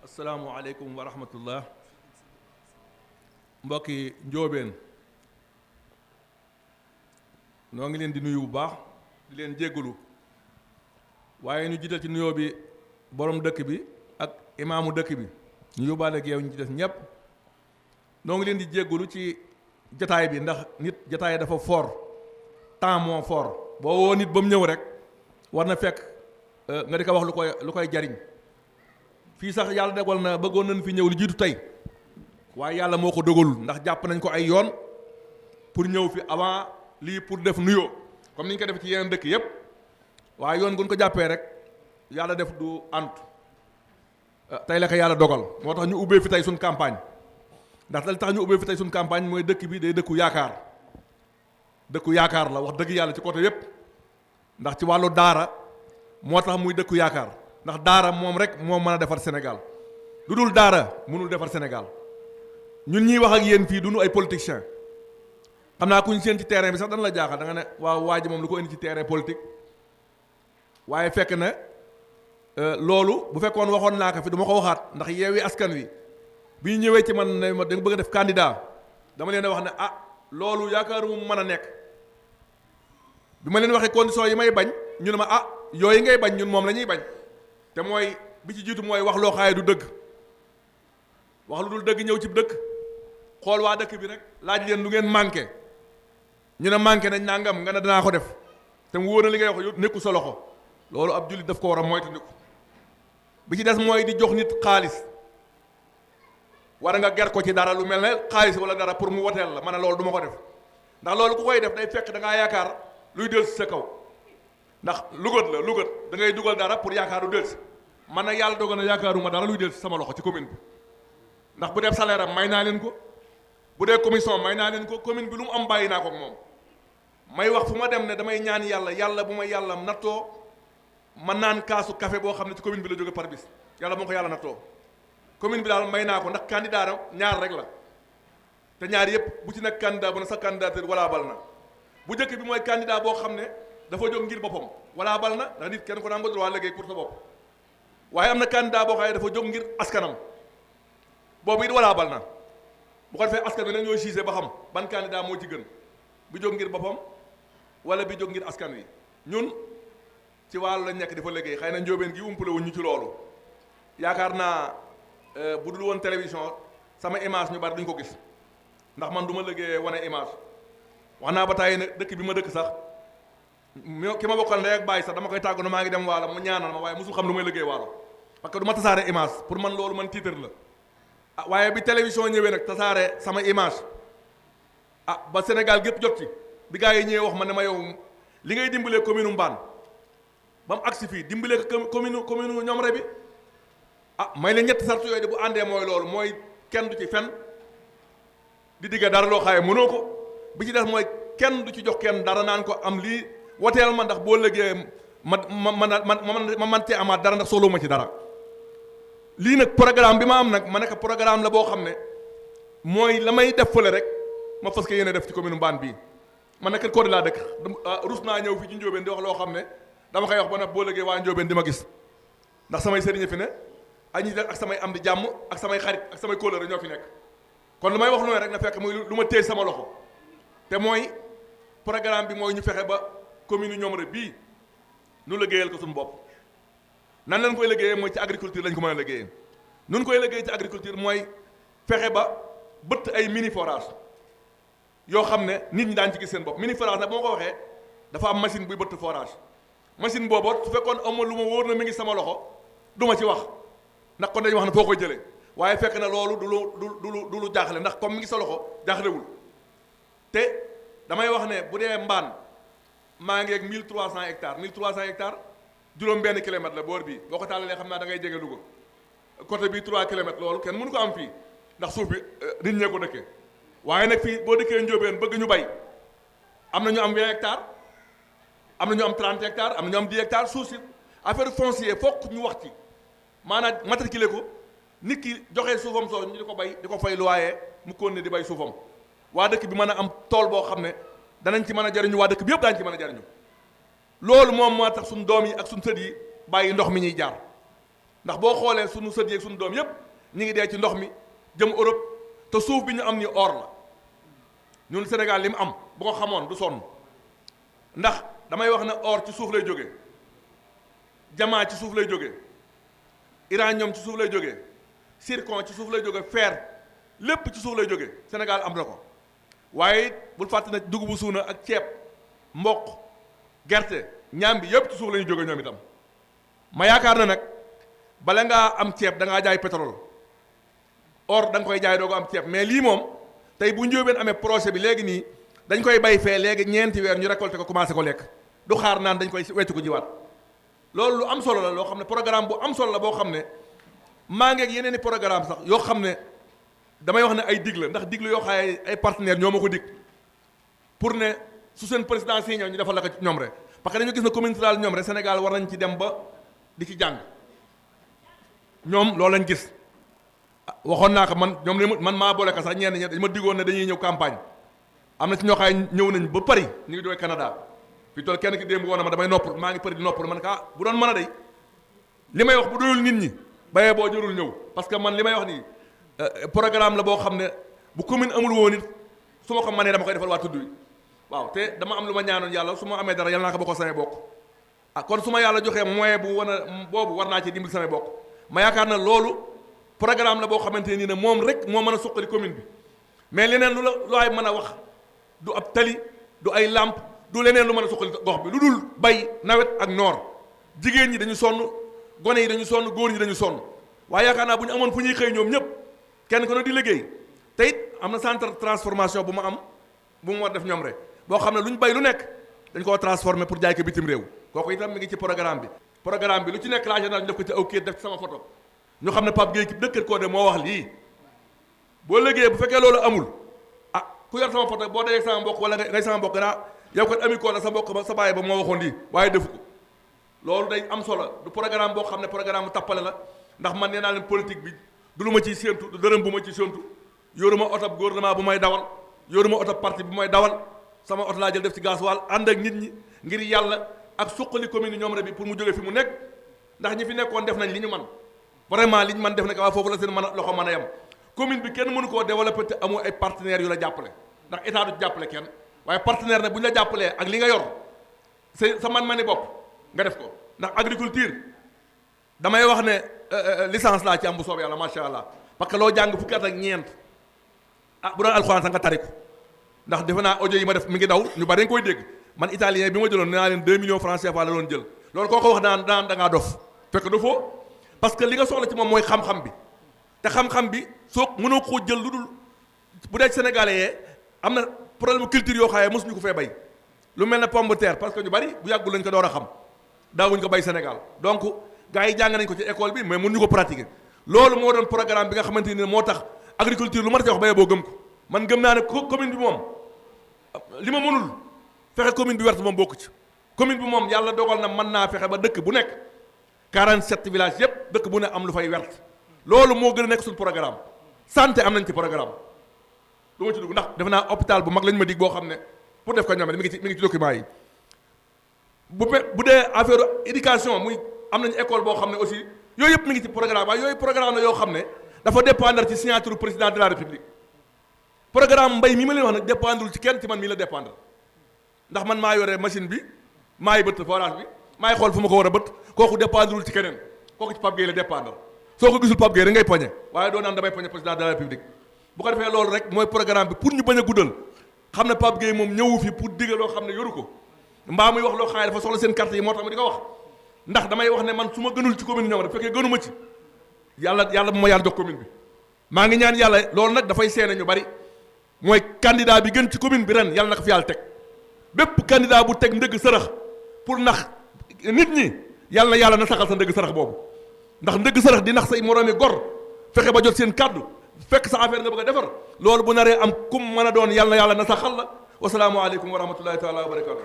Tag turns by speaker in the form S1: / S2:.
S1: asalaamualeykum wa rahmatullah mbokki njóobeen noo ngi leen di nuyu bu baax di leen jéggalu waaye ñu jiital ci nuyoo bi borom dëkk bi ak imaamu dëkk bi ñu yóbbaale ak yow ñu ci des ñépp noo ngi leen di jéggalu ci jataay bi ndax nit jataay dafa fort temps moo fort boo woo nit ba mu ñëw rek war na fekk nga di ko wax lu koy jariñ fii sax yàlla dogal na bëggoon nañ fi ñëw li jiitu tey waaye yàlla moo ko dogalul ndax jàpp nañ ko ay yoon pour ñëw fi avant lii pour def nuyoo comme ni ñu ko def ci yeneen dëkk yépp waaye yoon gu ñu ko jàppee rek yàlla def du ant tey la ko yàlla dogal moo tax ñu ubbee fi tey suñ campagne ndax li tax ñu ubbee fi tey suñ campagne mooy dëkk bi day dëkku yaakaar la wax dëgg yàlla ci côté yépp ndax ci wàllu daara moo tax muy dëkku yaakaar ndax daara moom rek moo mën a defar Sénégal lu dul daara mënul defar Sénégal ñun ñiy wax ak yéen fii duñu ay politiciens xam naa ku ñu seen ci terrain bi sax dana la jaaxal da nga ne waaw waa ji moom lu ko indi ci terrain politique waaye fekk na loolu bu fekkoon waxoon naa ko fi du ma ko waxaat ndax Yewwi Askan Wi bi ñu ñëwee ci man ne ma da nga bëgg a def candidat dama leen a wax ne loolu yaakaaru mu mën a nekk bi ma leen waxee conditions yi may bañ ñu ne ma yooyu ngay bañ ñun moom la ñuy bañ te mooy bi ci jiitu mooy wax loo xaaye du dëgg wax lu dul dëgg ñëw ci dëkk xool waa dëkk bi rek laaj leen lu ngeen manqué ñu ne manqué nañ nangam nga ne danaa ko def te mu wóor na li ngay wax nekku sa loxo loolu ab jullit daf ko war a moytandiku bi ci des mooy di jox nit xaalis war nga ger ko ci dara lu mel ne xaalis wala dara pour mu woteel la ma ne loolu du ma ko def ndax loolu ku koy def day fekk da ngaa yaakaar luy dellu si sa kaw ndax lugat da ngay dugal dara pour yaakaar du dellu si man nag yàlla dogal na yaakaaruma dara luy dellu si sama loxo ci commune bi ndax bu dee salaire am may naa leen ko bu dee commission may naa leen ko commune bi lu mu am bàyyi naa ko ak moom may wax fu ma dem ne damay ñaan yàlla bu ma yàlla nattoo ma naan kaasu café boo xam ne ci commune bi la jóge par bis yàlla moo ko yàlla nattoo commune bi daal may naa ko ndax candidat ñaar rek la te ñaar yëpp bu ci nekk candidat bu ne sa candidature wala bal na bu njëkk bi mooy candidat boo xam ne dafa jóg ngir boppam wala bal na ndax nit kenn ko daan nga droit liggéey pour sa bopp waaye am na candidat boo xam ne dafa jóg ngir askanam boobu it wala bal na bu ko defee askan wi nag ñooy gisé ba xam ban candidat moo ci gën bi jóg ngir boppam wala bi jóg ngir askan wi ñun ci wàllu lañ nekk dafa liggéey xëy na njóobeen gi umpale wuñ ñu ci loolu yaakaar naa bu dul woon télévision sama image ñu bari duñ ko gis ndax man du ma liggéeyee wane image wax naa ba tàyyi ne dëkk bi ma dëkk sax ki ma bokkal ndey ak bàyyi sax dama koy tàggu na maa ngi dem waalo mu ñaanal ma waaye mosul xam lu may liggéey waalo parce que du ma tasaare image pour man loolu man titre la waaye bi télévision ñëwee nag tasaare sama image ba Sénégal gépp jot ci bi gars yi ñëwee wax ma ne ma yow li ngay dimbalee commune Mbane ba mu agsi fii dimbalee ko commune Ñomre bi may leen ñetti sartu yooyu de bu àndee mooy loolu mooy kenn du ci fen di digga dara loo xaaye mënoo ko bi ci des mooy kenn du ci jox kenn dara naan ko am lii woteel ma ndax boo lëgee ma man cee amaat dara ndax soxla ma ci dara lii nag programme bi ma am nag ma nekk programme la boo xam ne mooy la may def fële rek ma fas yéene def ci commune Mbane bii man nag Kër laa dëkk rus naa ñëw fii ci Njóobeen di wax loo xam ne dama koy wax ba nag boo lëgee waa Njóobeen di ma gis ndax samay sëriñ fi ne ay ñi ak samay am di jàmm ak samay xarit ak samay kóllëre ñoo fi nekk kon lu may wax noonu rek na fekk muy lu ma téye sama loxo te mooy programme bi mooy ñu fexe ba commune Ñomre bii nu liggéeyal ko suñu bopp nan lañ koy liggéeyee mooy ci agriculture lañ ko mën a liggéeyee nun koy liggéey ci agriculture mooy fexe ba bëtt ay mini forage yoo xam ne nit ñi daan ci gis seen bopp mini forage nag moo ko waxee dafa am machine buy bëtt forage machine boobu su fekkoon amul lu ma wóor na mi ngi sama loxo du ma ci wax ndax kon dañu wax ne foo koy jëlee waaye fekk na loolu du lu jaaxle ndax comme mi ngi sa loxo jaaxlewul te damay wax ne bu dee Mbane maa ngi ak 1300 hectares 1300 hectares juróom benn kilomètre la boor bii boo ko tàllalee xam naa da ngay jege Louga côté bii 3 kilomètres loolu kenn mënu ko am fii ndax suuf bi nit ñee ko dëkkee waaye nag fii boo dëkkee Njóobeen bëgg ñu bay am na ñu am 20 hectares am na ñu am 30 hectares am na ñu am 10 hectares suuf si affaire foncier fokk ñu wax ci maanaam matriculé ko nit ki joxee suufam soo ñu di ko bay di ko fay loyer mu kon ne di bay suufam waa dëkk bi mën a am tool boo xam ne danañ ci mën a jariñu waa dëkk bi yëpp daañu ci mën a jariñu loolu moom moo tax suñ doom yi ak suñ sët yi bàyyi ndox mi ñuy jaar ndax boo xoolee suñu sët yeeg suñu doom yépp ñi ngi dee ci ndox mi jëm Europe te suuf bi ñu am ni or la ñun Sénégal li mu am bu ko xamoon du sonn ndax damay wax ne or ci suuf lay jógee jamaa ci suuf lay jógee uranium ci suuf lay jógee zircon ci suuf lay jógee fer lépp ci suuf lay jógee Sénégal am na ko waaye bul fàtte na dugubu suuna ak ceeb mboq gerte ñaam bi yépp ci suuf la ñuy jógee ñoom itam ma yaakaar na nag bala ngaa am ceeb da ngaa jaay pétrole or da nga koy jaay doo ko am ceeb mais lii moom tey bu njóobeen amee projet bi léegi nii dañ koy bay fee léegi ñeenti weer ñu récolté ko commencé ko lekk du xaar naan dañ koy wecc ko jiwaat loolu lu am solo la loo xam ne programme bu am solo la boo xam ne maa ngi ak yeneen i programme sax yoo xam ne damay wax ne ay dig la ndax dig la yoo xam ne ay partenaires ñoo ma ko dig pour ne su seen président si ñëw ñu defal la ko ci ñoom rek parce que dañu gis ne commune rurale ñoom rek Sénégal war nañ ci dem ba di ci jàng ñoom loolu lañ gis waxoon naa ko man maa boole ko sax ñenn ñi dañ ma diggoon ne dañuy ñëw campagne am na ci ñoo xam ne ñëw nañ ba Paris ñu ngi doon Canada fi toll kenn ki démb woon na ma damay nopp maa ngi Paris di nopp man ka bu doon mën a day li may wax bu doyul nit ñi bayee boo jërul ñëw parce que man li may wax nii programme la boo xam ne bu commune amul woon it su ma ko mënee dama koy defal waa tudd wi waaw te dama am lu ma ñaanoon yàlla su ma amee dara yàlla naa ko bokk samay bokk kon su ma yàlla joxee moyen bu wan a boobu war naa ci dimbali samay bokk ma yaakaar na loolu programme la boo xamante nii ne moom rek moo mën a suqali commune bi mais leneen lu la looy mën a wax du ab tali du ay làmp du leneen lu mën a suqali gox bi lu dul bay nawet ak noor jigéen ñi dañu sonn gone yi dañu sonn góor ñi dañu sonn waaye yaakaar naa bu ñu amoon fu ñuy xëy ñoom ñëpp kenn ko ne di liggéey te it am na centre transformation bu ma am bu mu war def ñoom rek boo xam ne lu ñu bay lu nekk dañ koo transformer pour jaay ko bitim réew kooku itam mi ngi ci programme bi lu ci nekk la général ñu def ko ci aw kayit def ci sama photo ñu xam ne Pape Gueye ki dëkkat koo de moo wax lii boo liggéeyee bu fekkee loolu amul ku yor sama photo boo dee sama mbokk wala ngay sama mbokk naa yow kat ami ko la sa mbokk ba sa bàyyi ba moo waxoon lii waaye defu ko loolu day am solo du programme boo xam ne programme tappale la ndax man nee naa leen politique bi du lu ma ciy séentu du dërëm bu ma ciy séentu yoruma oto gouvernement bu may dawal yoruma oto parti bu may dawal sama oto laa jël def ci gasoil ànd ak nit ñi ngir yàlla ak suqali commune yi ñoom rek bi pour mu jógee fi mu nekk ndax ñi fi nekkoon def nañ li ñu man vraiment li ñu man def na ko waaye foofu la seen mën a loxo mën a yem commune bi kenn mënu koo développé te amul ay partenaires yu la jàppale ndax état du jàppale kenn waaye partenaire ne bu ñu la jàppalee ak li nga yor sa man-mani bopp nga def ko ndax agriculture damay wax ne licence laa ci am bu soobee yàlla macha allah parce que loo jàng fukki at ak ñeent bu doon alxuraan sax nga tari ko ndax defe naa audio yi ma def mi ngi daw ñu bari dañ koy dégg man italien bi ma jëloon nee naa leen 2 millions francs CFA la doon jël loolu koo ko wax daan da ngaa dof fekk du foo parce que li nga soxla ci moom mooy xam-xam bi te xam-xam bi soo mënoo koo jël lu dul bu dee sénégalais yee am na problème culture yoo xaye mosuñu ko fee bay lu mel ne pomme de terre parce que ñu bari bu yàggul lañ ko door a xam daawuñ ko bay Sénégal donc gars yi jàng nañ ko ci école bi mais mënuñu ko pratiquer loolu moo doon programme bi nga xamante ni moo tax agriculture lu ma la wax bayee boo gëm ko man gëm naa ne commune bi moom li ma mënul fexe commune bi wert moom bokku ci commune bi moom yàlla dogal na mën naa fexe ba dëkk bu nekk 47 villages yépp dëkk bu ne am lu fay wert loolu moo gën a nekk suñu programme santé am nañ ci programme du ma ci dugg ndax defe naa hôpital bu mag lañ ma dig boo xam ne pour def ko ñoom mi ngi ci document yi bu dee affaire éducation muy am nañu école boo xam ne aussi yooyu yëpp mi ngi ci programme waaye yooyu programme la yoo xam ne dafa dépendre ci signature président de la république programme mbay mi ma leen wax nag dépendrul ci kenn ci man mii la dépendre ndax man maa yore machine bi maay bëtt forage bi maay xool fu ma ko war a bëtt kooku dépendrul ci keneen kooku ci Pape Gueye la dépendre soo ko gisul Pape Gueye rek ngay poñe waaye doo naan damay poñe président de la république bu ko defee loolu rek mooy programme bi pour ñu bañ a guddal xam ne Pape Gueye moom ñëwu fi pour digga loo xam ne yoru ko mbaa muy wax loo xam ne dafa soxla seen carte yi moo tax ma di ko wax ndax damay wax ne man su ma gënul ci commune ñoom rek fekkee gënuma ci yàlla bu ma yàlla jox commune bi maa ngi ñaan yàlla loolu nag dafay seene ñu bari mooy candidat bi gën ci commune bi ren yàlla na ko fi yàlla teg bépp candidat bu teg ndëgg sërëx pour nax nit ñi yàlla na saxal sa ndëgg sërëx boobu ndax ndëgg sërëx di nax say moroomi gor fexe ba jot seen kàddu fekk sa affaire nga bëgg a defar loolu bu naree am kum mën a doon yàlla na saxal la wasalaamu aleykum wa rahmatullahi taala wa barakatu